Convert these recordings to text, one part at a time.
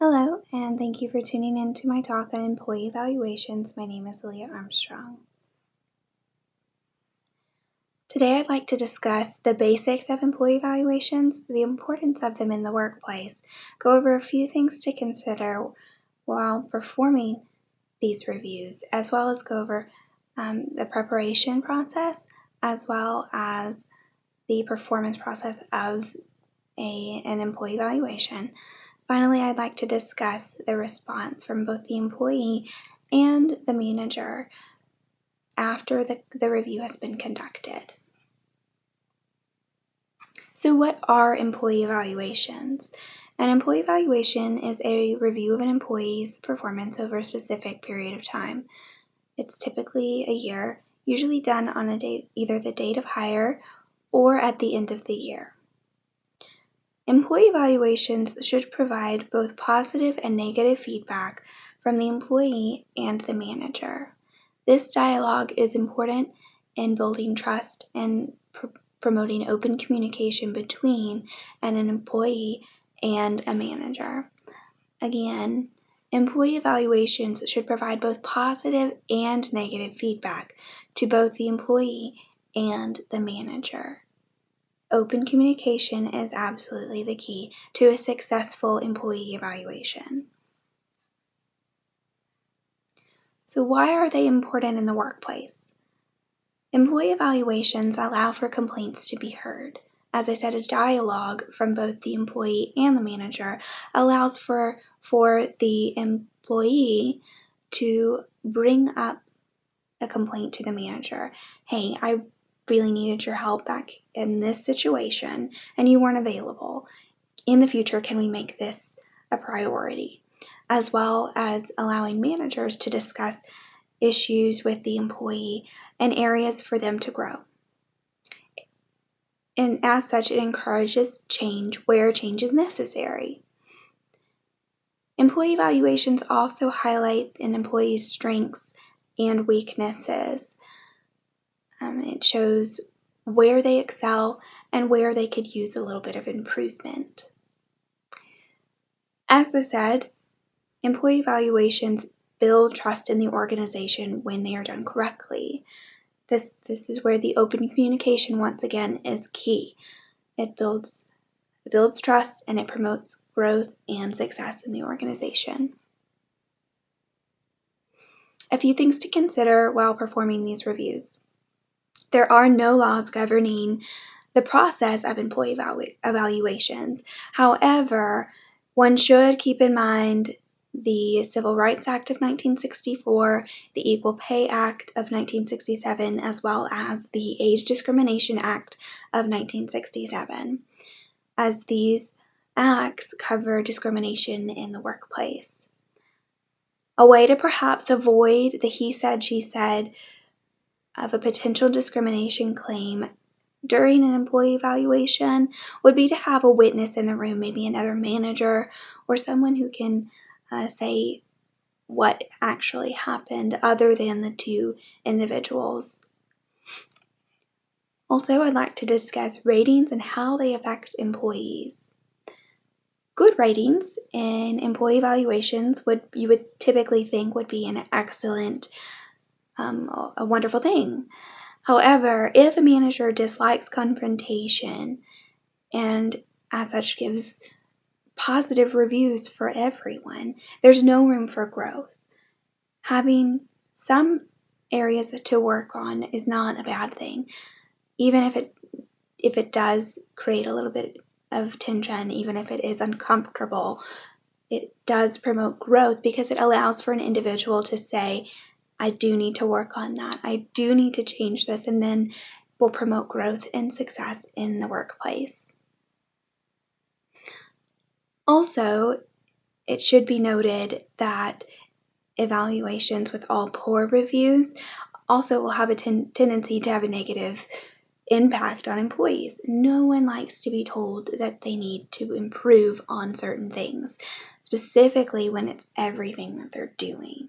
Hello, and thank you for tuning in to my talk on employee evaluations. My name is Leah Armstrong. Today I'd like to discuss the basics of employee evaluations, the importance of them in the workplace, go over a few things to consider while performing these reviews, as well as go over the preparation process, as well as the performance process of an employee evaluation. Finally, I'd like to discuss the response from both the employee and the manager after the review has been conducted. So what are employee evaluations? An employee evaluation is a review of an employee's performance over a specific period of time. It's typically a year, usually done on a date, either the date of hire or at the end of the year. Employee evaluations should provide both positive and negative feedback from the employee and the manager. This dialogue is important in building trust and promoting open communication between an employee and a manager. Again, employee evaluations should provide both positive and negative feedback to both the employee and the manager. Open communication is absolutely the key to a successful employee evaluation. So why are they important in the workplace? Employee evaluations allow for complaints to be heard. As I said, a dialogue from both the employee and the manager allows for the employee to bring up a complaint to the manager. Hey, I really needed your help back in this situation and you weren't available. In the future, can we make this a priority? As well as allowing managers to discuss issues with the employee and areas for them to grow. And as such, it encourages change where change is necessary. Employee evaluations also highlight an employee's strengths and weaknesses. It shows where they excel and where they could use a little bit of improvement. As I said, employee evaluations build trust in the organization when they are done correctly. This is where the open communication, once again, is key. It builds trust and it promotes growth and success in the organization. A few things to consider while performing these reviews. There are no laws governing the process of employee evaluations. However, one should keep in mind the Civil Rights Act of 1964, the Equal Pay Act of 1967, as well as the Age Discrimination Act of 1967, as these acts cover discrimination in the workplace. A way to perhaps avoid the he said, she said of a potential discrimination claim during an employee evaluation would be to have a witness in the room, maybe another manager or someone who can say what actually happened other than the two individuals. Also, I'd like to discuss ratings and how they affect employees. Good ratings in employee evaluations you would typically think would be an excellent, a wonderful thing. However, if a manager dislikes confrontation and as such gives positive reviews for everyone, there's no room for growth. Having some areas to work on is not a bad thing, even if it does create a little bit of tension, even if it is uncomfortable. It does promote growth because it allows for an individual to say, I do need to work on that. I do need to change this, and then will promote growth and success in the workplace. Also, it should be noted that evaluations with all poor reviews also will have a tendency to have a negative impact on employees. No one likes to be told that they need to improve on certain things, specifically when it's everything that they're doing.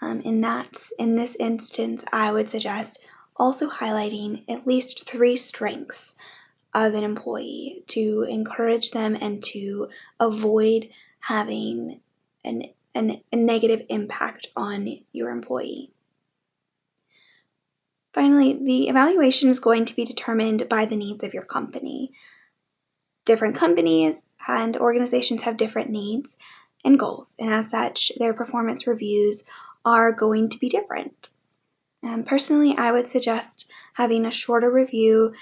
In this instance, I would suggest also highlighting at least 3 strengths of an employee to encourage them and to avoid having a negative impact on your employee. Finally, the evaluation is going to be determined by the needs of your company. Different companies and organizations have different needs and goals, and as such, their performance reviews are going to be different. Personally, I would suggest having a shorter review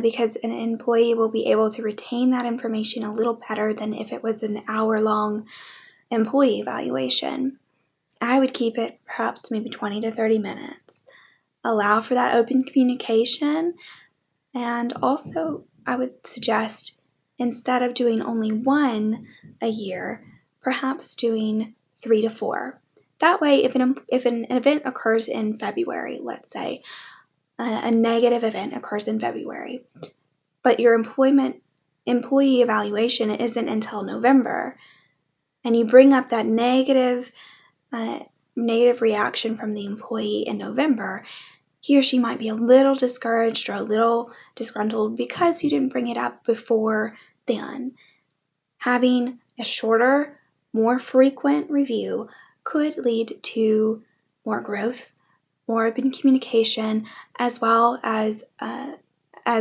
because an employee will be able to retain that information a little better than if it was an hour-long employee evaluation. I would keep it perhaps maybe 20 to 30 minutes. Allow for that open communication, and also I would suggest instead of doing only one a year, perhaps doing 3 to 4. That way, if an event occurs in February, let's say, a negative event occurs in February, but your employee evaluation isn't until November, and you bring up that negative reaction from the employee in November, he or she might be a little discouraged or a little disgruntled because you didn't bring it up before then. Having a shorter, more frequent review could lead to more growth, more open communication, as well as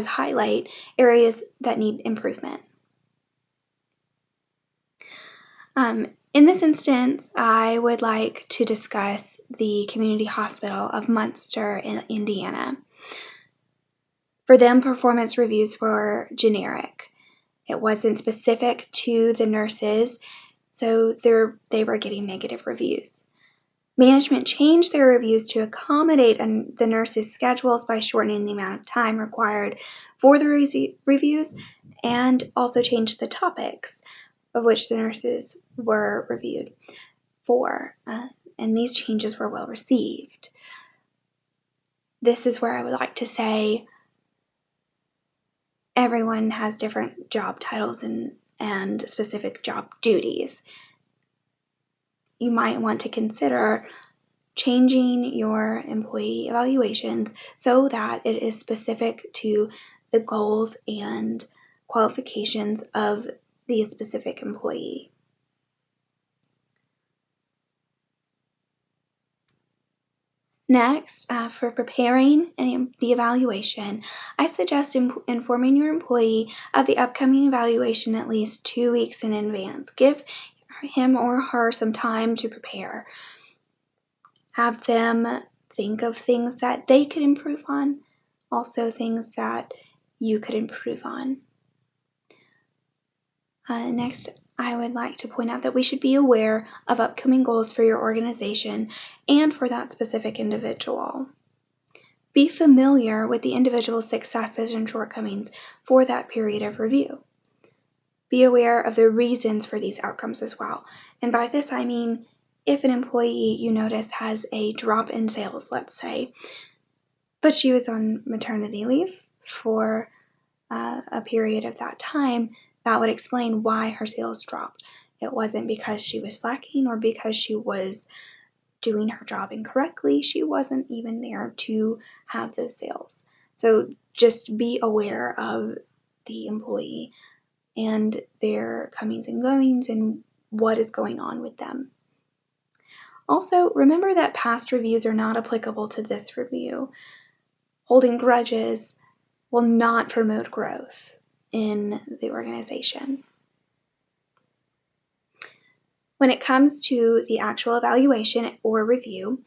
highlight areas that need improvement. In this instance, I would like to discuss the Community Hospital of Munster in Indiana. For them, performance reviews were generic. It wasn't specific to the nurses, so they were getting negative reviews. Management changed their reviews to accommodate the nurses' schedules by shortening the amount of time required for the reviews, and also changed the topics of which the nurses were reviewed for, and these changes were well received. This is where I would like to say everyone has different job titles and specific job duties. You might want to consider changing your employee evaluations so that it is specific to the goals and qualifications of the specific employee. Next, for preparing the evaluation, I suggest informing your employee of the upcoming evaluation at least 2 weeks in advance. Give him or her some time to prepare. Have them think of things that they could improve on, also things that you could improve on. Next, I would like to point out that we should be aware of upcoming goals for your organization and for that specific individual. Be familiar with the individual's successes and shortcomings for that period of review. Be aware of the reasons for these outcomes as well. And by this I mean, if an employee you notice has a drop in sales, let's say, but she was on maternity leave for a period of that time, that would explain why her sales dropped. It wasn't because she was slacking or because she was doing her job incorrectly. She wasn't even there to have those sales. So just be aware of the employee and their comings and goings and what is going on with them. Also, remember that past reviews are not applicable to this review. Holding grudges will not promote growth in the organization. When it comes to the actual evaluation or review,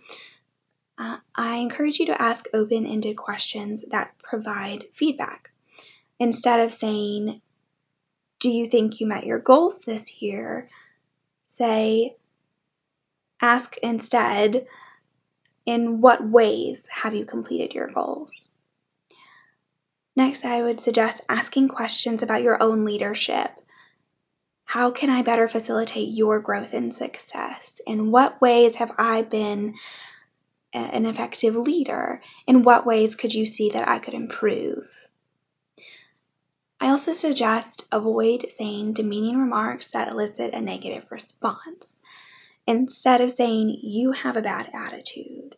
I encourage you to ask open-ended questions that provide feedback. Instead of saying, "Do you think you met your goals this year?" Ask instead, "In what ways have you completed your goals?" Next, I would suggest asking questions about your own leadership. How can I better facilitate your growth and success? In what ways have I been an effective leader? In what ways could you see that I could improve? I also suggest avoid saying demeaning remarks that elicit a negative response. Instead of saying, "You have a bad attitude,"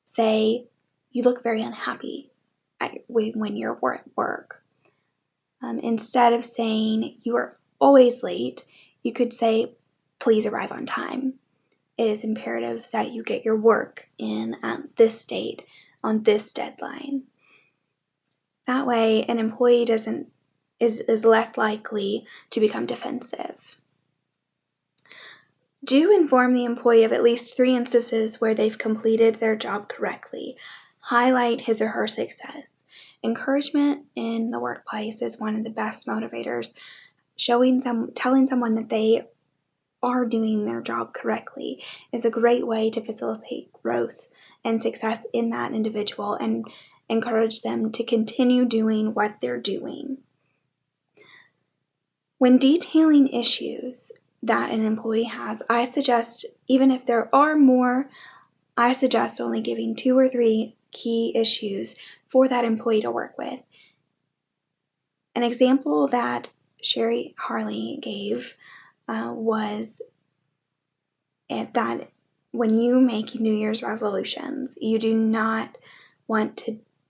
say, "You look very unhappy when you're at work." Instead of saying you are always late, you could say, please arrive on time. It is imperative that you get your work in at this date on this deadline. That way, an employee is less likely to become defensive. Do inform the employee of at least 3 instances where they've completed their job correctly. Highlight his or her success. Encouragement in the workplace is one of the best motivators. Telling someone that they are doing their job correctly is a great way to facilitate growth and success in that individual and encourage them to continue doing what they're doing. When detailing issues that an employee has, I suggest, even if there are more, I suggest only giving 2 or 3 key issues for that employee to work with. An example that Sherry Harley gave was that when you make New Year's resolutions, you do not want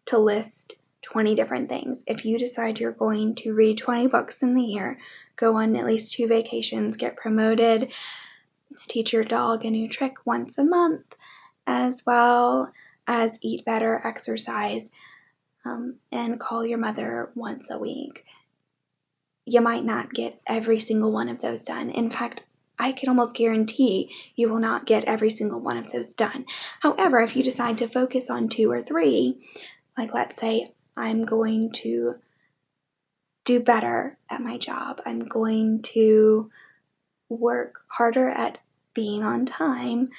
to list 20 different things. If you decide you're going to read 20 books in the year, go on at least 2 vacations, get promoted, teach your dog a new trick once a month, as well as eat better, exercise, and call your mother once a week, you might not get every single one of those done. In fact, I can almost guarantee you will not get every single one of those done. However, if you decide to focus on 2 or 3, like let's say I'm going to do better at my job, I'm going to work harder at being on time,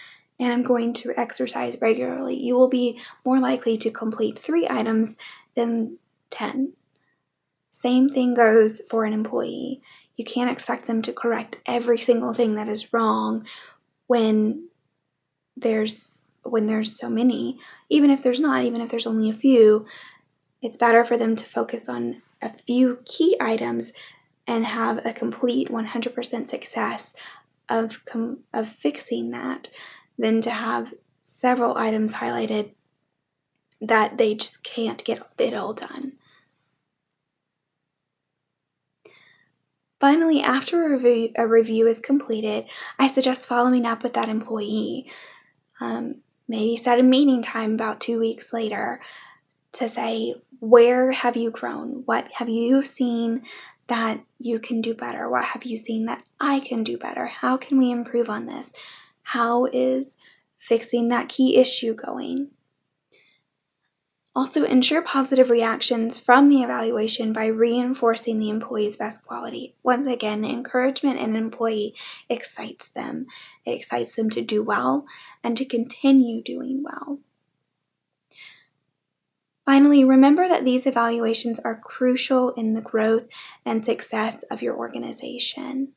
and I'm going to exercise regularly, you will be more likely to complete 3 items than 10. Same thing goes for an employee. You can't expect them to correct every single thing that is wrong when there's so many. Even if there's only a few, it's better for them to focus on a few key items and have a complete 100% success of fixing that than to have several items highlighted that they just can't get it all done. Finally, after a review is completed, I suggest following up with that employee. Maybe set a meeting time about 2 weeks later to say, where have you grown? What have you seen that you can do better? What have you seen that I can do better? How can we improve on this? How is fixing that key issue going? Also, ensure positive reactions from the evaluation by reinforcing the employee's best quality. Once again, encouragement in an employee excites them. It excites them to do well and to continue doing well. Finally, remember that these evaluations are crucial in the growth and success of your organization.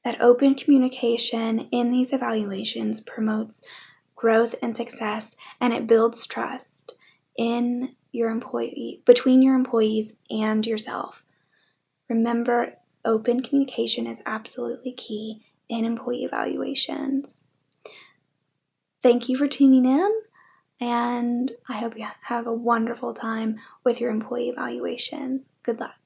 That open communication in these evaluations promotes growth and success, and it builds trust between your employees and yourself. Remember, open communication is absolutely key in employee evaluations. Thank you for tuning in, and I hope you have a wonderful time with your employee evaluations. Good luck.